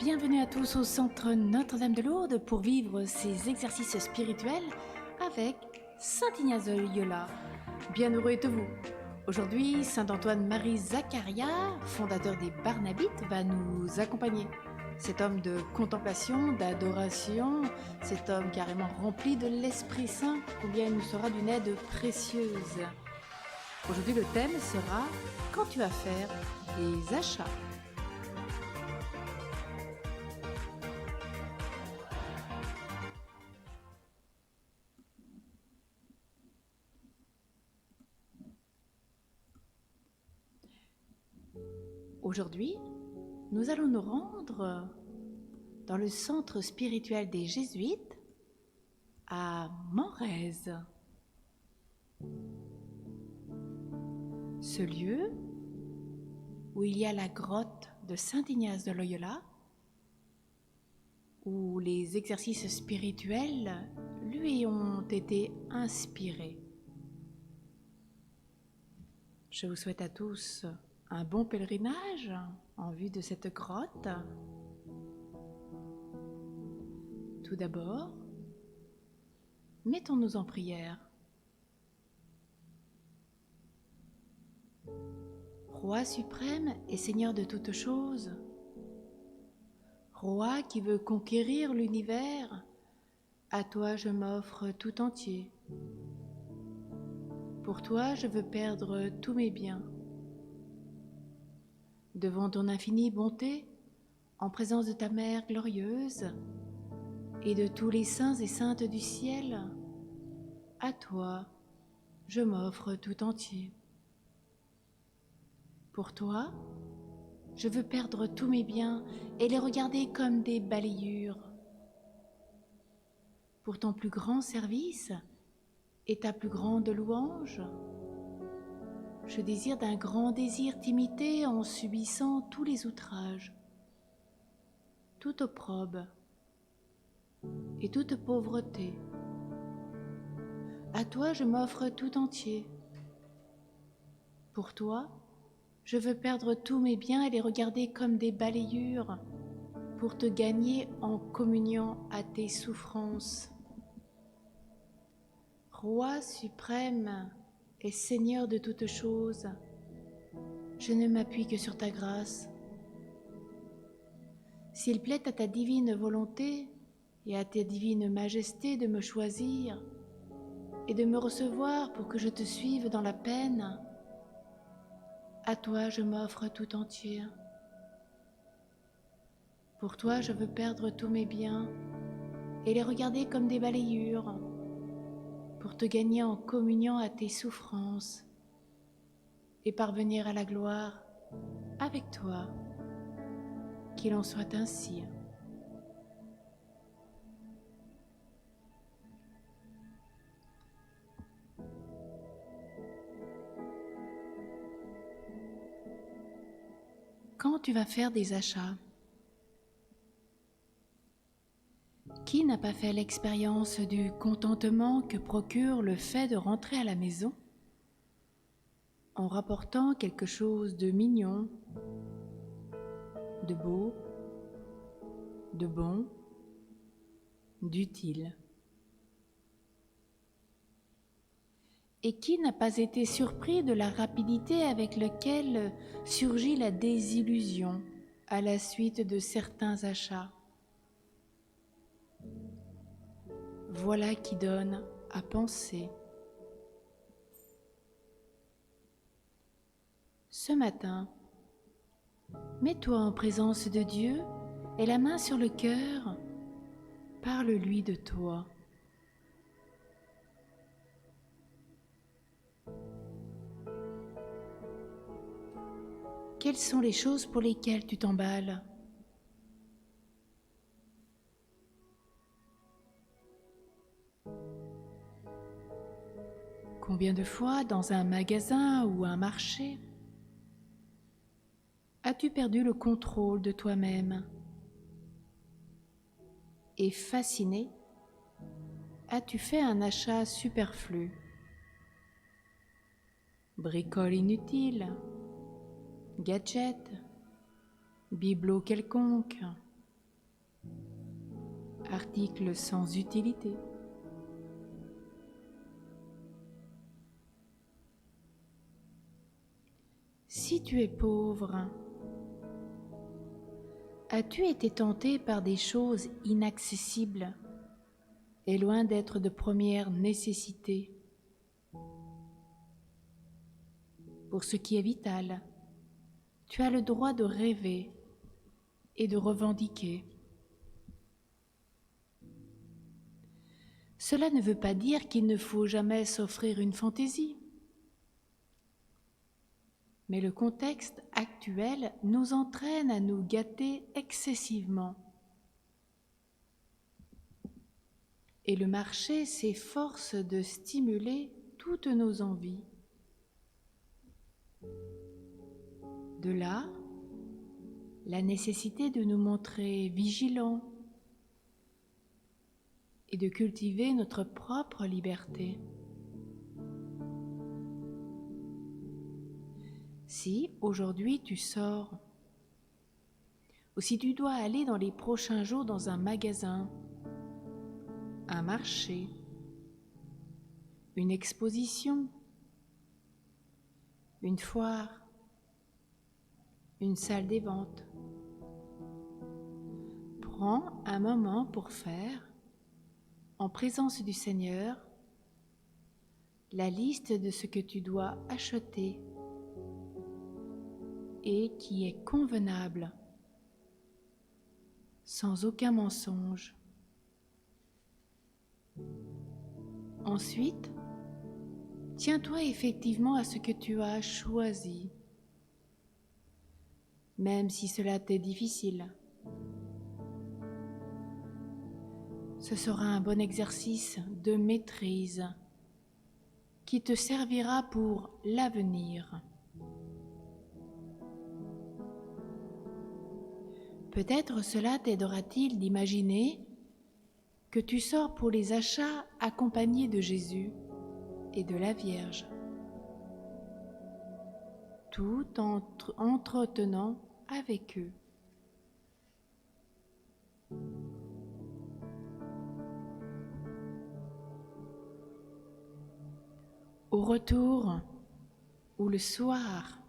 Bienvenue à tous au centre Notre-Dame de Lourdes pour vivre ces exercices spirituels avec Saint Ignace de Loyola. Bienheureux êtes-vous. Aujourd'hui, Saint Antoine-Marie Zaccaria, fondateur des Barnabites, va nous accompagner. Cet homme de contemplation, d'adoration, cet homme carrément rempli de l'Esprit Saint, combien il nous sera d'une aide précieuse. Aujourd'hui, le thème sera « Quand tu vas faire des achats ». Aujourd'hui, nous allons nous rendre dans le centre spirituel des Jésuites à Menrez. Ce lieu où il y a la grotte de Saint Ignace de Loyola, où les exercices spirituels lui ont été inspirés. Je vous souhaite à tous un bon pèlerinage en vue de cette grotte. Tout d'abord, mettons-nous en prière. Roi suprême et Seigneur de toutes choses, Roi qui veut conquérir l'univers, à toi je m'offre tout entier. Pour toi je veux perdre tous mes biens. Devant ton infinie bonté, en présence de ta mère glorieuse et de tous les saints et saintes du ciel, à toi je m'offre tout entier. Pour toi, je veux perdre tous mes biens et les regarder comme des balayures. Pour ton plus grand service et ta plus grande louange, je désire d'un grand désir t'imiter en subissant tous les outrages, toute opprobre et toute pauvreté. À toi je m'offre tout entier. Pour toi, je veux perdre tous mes biens et les regarder comme des balayures pour te gagner en communion à tes souffrances. Roi suprême et Seigneur de toutes choses, je ne m'appuie que sur ta grâce. S'il plaît à ta divine volonté et à ta divine majesté de me choisir et de me recevoir pour que je te suive dans la peine, à toi je m'offre tout entier. Pour toi je veux perdre tous mes biens et les regarder comme des balayures pour te gagner en communion à tes souffrances et parvenir à la gloire avec toi. Qu'il en soit ainsi. Quand tu vas faire des achats, qui n'a pas fait l'expérience du contentement que procure le fait de rentrer à la maison en rapportant quelque chose de mignon, de beau, de bon, d'utile? Et qui n'a pas été surpris de la rapidité avec laquelle surgit la désillusion à la suite de certains achats? Voilà qui donne à penser. Ce matin, mets-toi en présence de Dieu et la main sur le cœur, parle-lui de toi. Quelles sont les choses pour lesquelles tu t'emballes? Combien de fois dans un magasin ou un marché as-tu perdu le contrôle de toi-même? Et fasciné, as-tu fait un achat superflu? Bricole inutile, gadget, bibelot quelconque, article sans utilité. Si tu es pauvre, as-tu été tenté par des choses inaccessibles et loin d'être de première nécessité? Pour ce qui est vital, tu as le droit de rêver et de revendiquer. Cela ne veut pas dire qu'il ne faut jamais s'offrir une fantaisie. Mais le contexte actuel nous entraîne à nous gâter excessivement. Et le marché s'efforce de stimuler toutes nos envies. De là, la nécessité de nous montrer vigilants et de cultiver notre propre liberté. Si aujourd'hui tu sors, ou si tu dois aller dans les prochains jours dans un magasin, un marché, une exposition, une foire, une salle des ventes, prends un moment pour faire, en présence du Seigneur, la liste de ce que tu dois acheter et qui est convenable, sans aucun mensonge. Ensuite, tiens-toi effectivement à ce que tu as choisi, même si cela t'est difficile. Ce sera un bon exercice de maîtrise qui te servira pour l'avenir. Peut-être cela t'aidera-t-il d'imaginer que tu sors pour les achats accompagnés de Jésus et de la Vierge, tout en entretenant avec eux. Au retour ou le soir,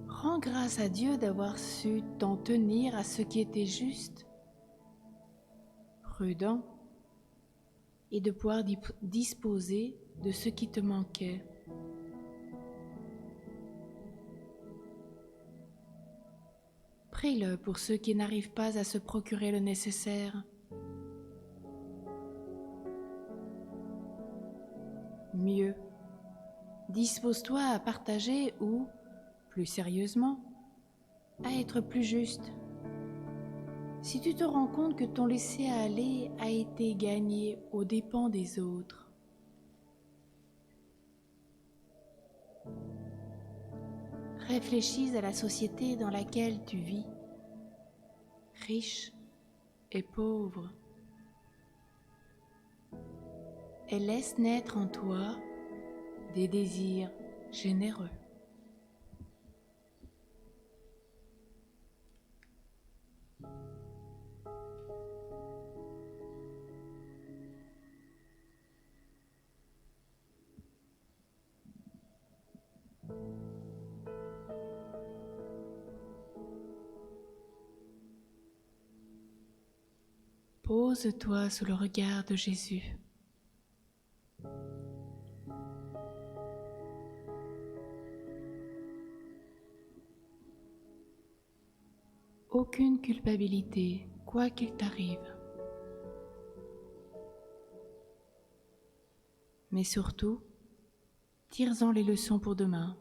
rends grâce à Dieu d'avoir su t'en tenir à ce qui était juste, prudent, et de pouvoir disposer de ce qui te manquait. Prie-le pour ceux qui n'arrivent pas à se procurer le nécessaire. Mieux, dispose-toi à partager ou, plus sérieusement, à être plus juste. Si tu te rends compte que ton laisser-aller a été gagné aux dépens des autres, réfléchis à la société dans laquelle tu vis, riche et pauvre, et laisse naître en toi des désirs généreux. Pose-toi sous le regard de Jésus. Aucune culpabilité, quoi qu'il t'arrive. Mais surtout, tire-en les leçons pour demain.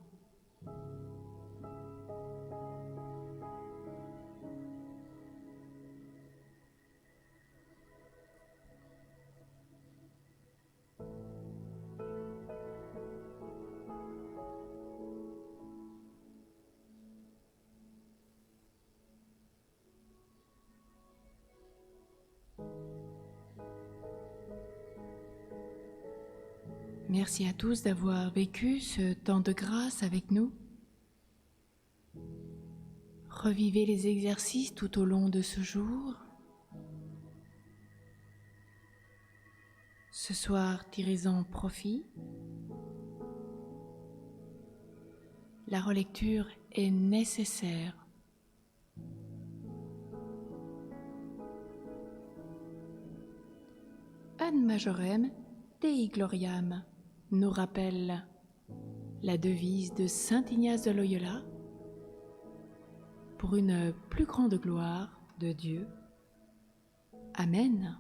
Merci à tous d'avoir vécu ce temps de grâce avec nous. Revivez les exercices tout au long de ce jour. Ce soir, tirez-en profit. La relecture est nécessaire. Ad Majorem Dei Gloriam nous rappelle la devise de saint Ignace de Loyola pour une plus grande gloire de Dieu. Amen.